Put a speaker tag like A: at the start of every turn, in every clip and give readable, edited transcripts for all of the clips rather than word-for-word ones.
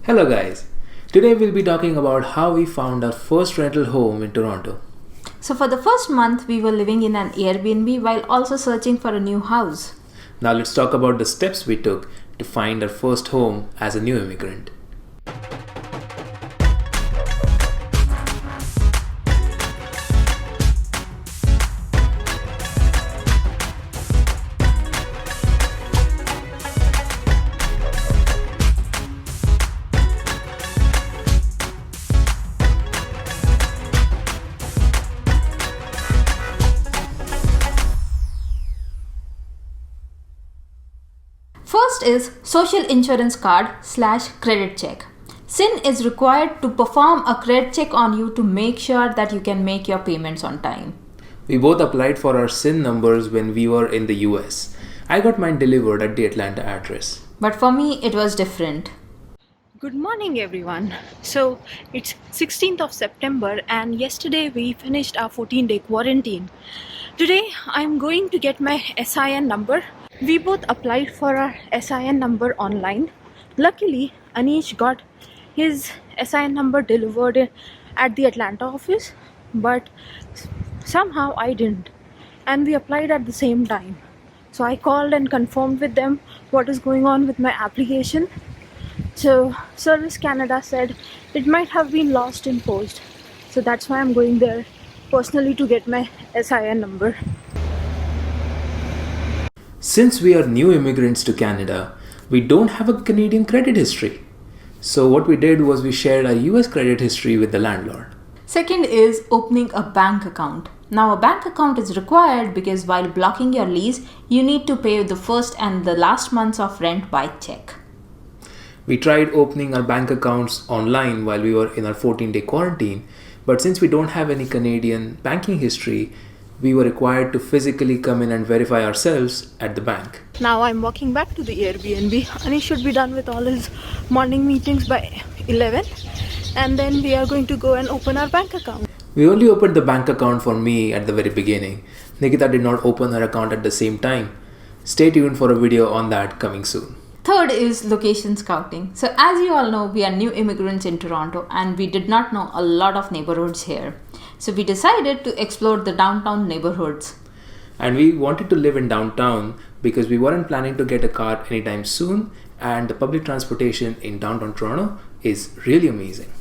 A: Hello guys, today we'll be talking about how we found our first rental home in Toronto.
B: So for the first month, we were living in an Airbnb while also searching for a new house.
A: Now let's talk about the steps we took to find our first home as a new immigrant.
B: First is social insurance card/credit check. SIN is required to perform a credit check on you to make sure that you can make your payments on time.
A: We both applied for our SIN numbers when we were in the US. I got mine delivered at the Atlanta address.
B: But for me, it was different.
C: Good morning everyone. So it's 16th of September and yesterday we finished our 14-day quarantine. Today I'm going to get my SIN number. We both applied for our SIN number online. Luckily Anish got his SIN number delivered at the Atlanta office, but somehow I didn't, and we applied at the same time. So I called and confirmed with them what is going on with my application. So Service Canada said it might have been lost in post. So that's why I'm going there personally to get my SIN number.
A: Since we are new immigrants to Canada, we don't have a Canadian credit history. So what we did was we shared our US credit history with the landlord.
B: Second is opening a bank account. Now a bank account is required because while blocking your lease, you need to pay the first and the last months of rent by check.
A: We tried opening our bank accounts online while we were in our 14-day quarantine, but since we don't have any Canadian banking history, we were required to physically come in and verify ourselves at the bank.
C: Now I'm walking back to the Airbnb. Anish should be done with all his morning meetings by 11, and then we are going to go and open our bank account.
A: We only opened the bank account for me at the very beginning. Nikita did not open her account at the same time. Stay tuned for a video on that coming soon.
B: Third is location scouting. So as you all know, we are new immigrants in Toronto and we did not know a lot of neighborhoods here. So we decided to explore the downtown neighborhoods.
A: And we wanted to live in downtown because we weren't planning to get a car anytime soon, and the public transportation in downtown Toronto is really amazing.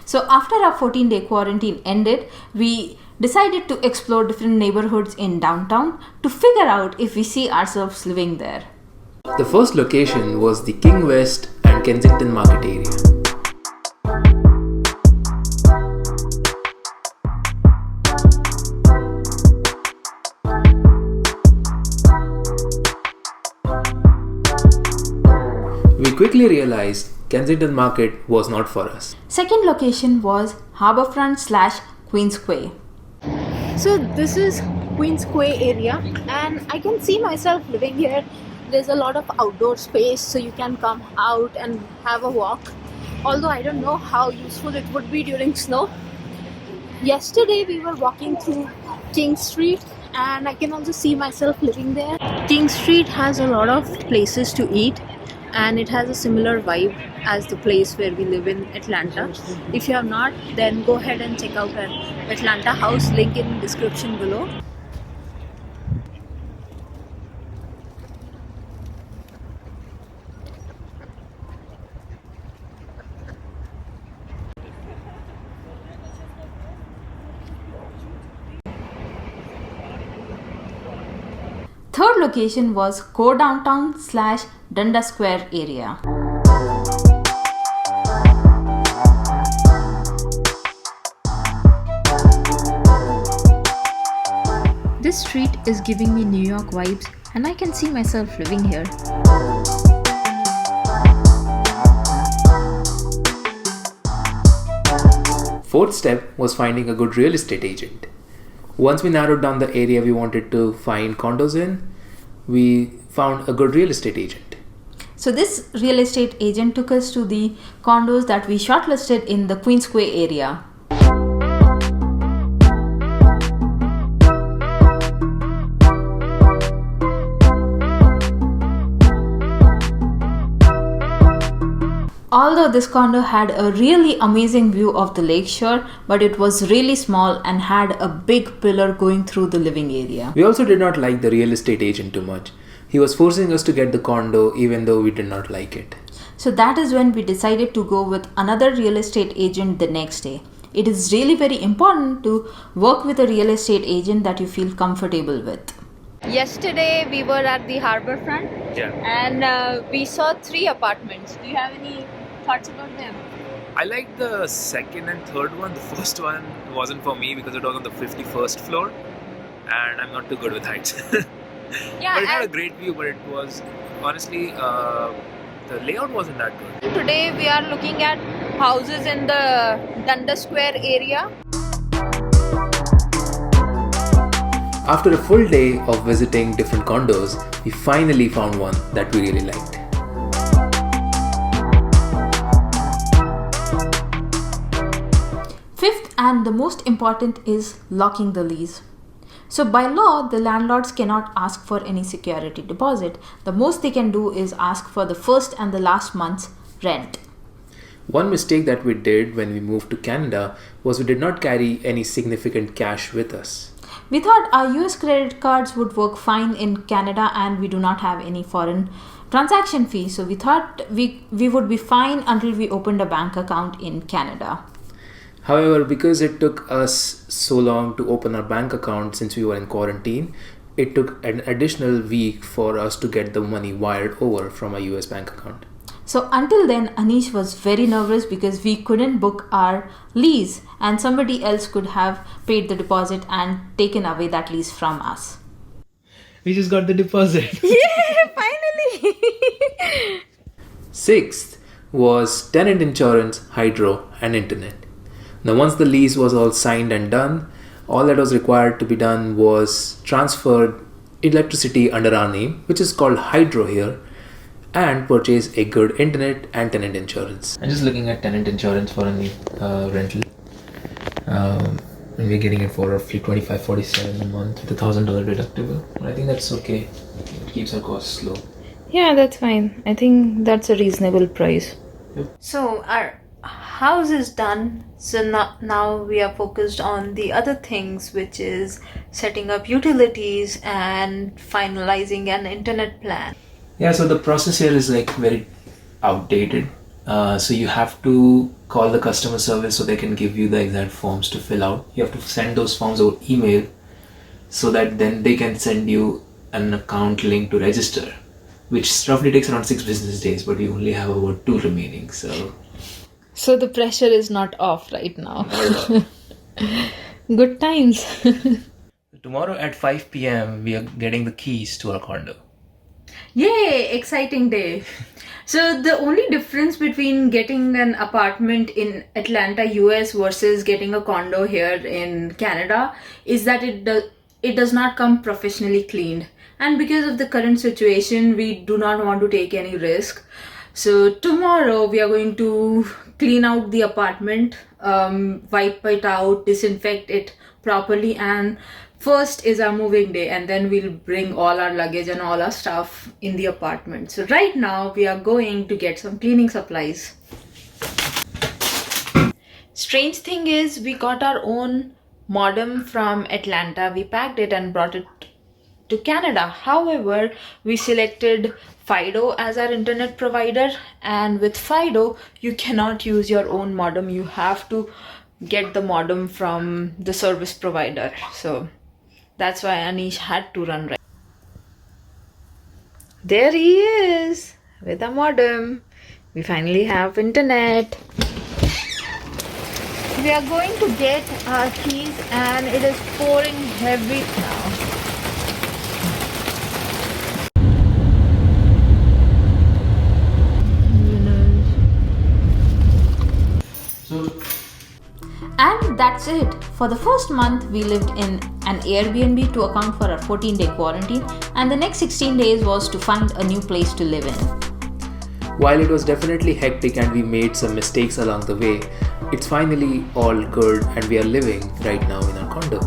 B: So after our 14-day quarantine ended, we decided to explore different neighborhoods in downtown to figure out if we see ourselves living there.
A: The first location was the King West and Kensington Market area. We quickly realized Kensington Market was not for us.
B: Second location was Harbourfront/Queens Quay.
C: So this is Queens Quay area and I can see myself living here. There's a lot of outdoor space, so you can come out and have a walk. Although I don't know how useful it would be during snow. Yesterday we were walking through King Street and I can also see myself living there. King Street has a lot of places to eat and it has a similar vibe as the place where we live in Atlanta. If you have not, then go ahead and check out our Atlanta house, link in description below.
B: Third location was Core Downtown/Dundas Square area. This street is giving me New York vibes and I can see myself living here.
A: Fourth step was finding a good real estate agent. Once we narrowed down the area we wanted to find condos in, we found a good real estate agent.
B: So this real estate agent took us to the condos that we shortlisted in the Queens Quay area. Although this condo had a really amazing view of the lakeshore, but it was really small and had a big pillar going through the living area.
A: We also did not like the real estate agent too much. He was forcing us to get the condo even though we did not like it.
B: So that is when we decided to go with another real estate agent the next day. It is really very important to work with a real estate agent that you feel comfortable with.
C: Yesterday we were at the harbor front and we saw 3 apartments. Do you have any thoughts about them?
A: I liked the second and third one. The first one wasn't for me because it was on the 51st floor and I'm not too good with heights.
C: Yeah,
A: but it had a great view, but it was honestly the layout wasn't that good.
C: today we are looking at houses in the Dundas Square area.
A: After a full day of visiting different condos, we finally found one that we really liked.
B: Fifth and the most important is locking the lease. So by law, the landlords cannot ask for any security deposit. The most they can do is ask for the first and the last month's rent.
A: One mistake that we did when we moved to Canada was we did not carry any significant cash with us.
B: We thought our US credit cards would work fine in Canada and we do not have any foreign transaction fee. So we thought we would be fine until we opened a bank account in Canada.
A: However, because it took us so long to open our bank account since we were in quarantine, it took an additional week for us to get the money wired over from our US bank account.
B: So until then, Anish was very nervous because we couldn't book our lease and somebody else could have paid the deposit and taken away that lease from us.
A: We just got the deposit.
C: Yeah, finally!
A: Sixth was tenant insurance, hydro, and internet. Now, once the lease was all signed and done, all that was required to be done was transfer electricity under our name, which is called hydro here, and purchase a good internet and tenant insurance. I'm just looking at tenant insurance for any rental. And we're getting it for roughly $25.47 a month with $1,000 deductible. But I think that's okay. It keeps our costs low.
C: Yeah, that's fine. I think that's a reasonable price.
A: Yep.
C: So our house is done. So now we are focused on the other things, which is setting up utilities and finalizing an internet plan.
A: Yeah, so the process here is like very outdated. So you have to call the customer service so they can give you the exact forms to fill out. You have to send those forms over email so that then they can send you an account link to register, which roughly takes around 6 business days, but we only have about 2 remaining.
C: So the pressure is not off right now. Good times.
A: Tomorrow at 5 p.m. we are getting the keys to our condo.
B: Yay! Exciting day. So the only difference between getting an apartment in Atlanta, US versus getting a condo here in Canada is that it does not come professionally cleaned. And because of the current situation, we do not want to take any risk. So tomorrow we are going to clean out the apartment, wipe it out, disinfect it properly, and first is our moving day, and then we'll bring all our luggage and all our stuff in the apartment. So right now we are going to get some cleaning supplies. Strange thing is we got our own modem from Atlanta. We packed it and brought it to Canada. However, we selected Fido as our internet provider, and with Fido you cannot use your own modem. You have to get the modem from the service provider. So that's why Anish had to run right. There he is with a modem. We finally have internet. We are going to get our keys and it is pouring heavy now. And that's it. For the first month, we lived in an Airbnb to account for our 14-day quarantine, and the next 16 days was to find a new place to live in.
A: While it was definitely hectic and we made some mistakes along the way, it's finally all good and we are living right now in our condo.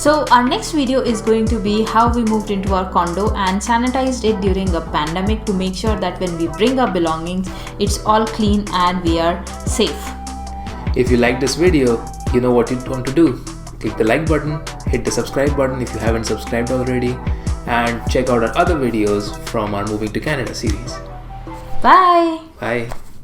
B: So our next video is going to be how we moved into our condo and sanitized it during a pandemic to make sure that when we bring our belongings, it's all clean and we are safe.
A: If you like this video, you know what you want to do. Click the like button, hit the subscribe button if you haven't subscribed already, and check out our other videos from our Moving to Canada series.
B: Bye!
A: Bye!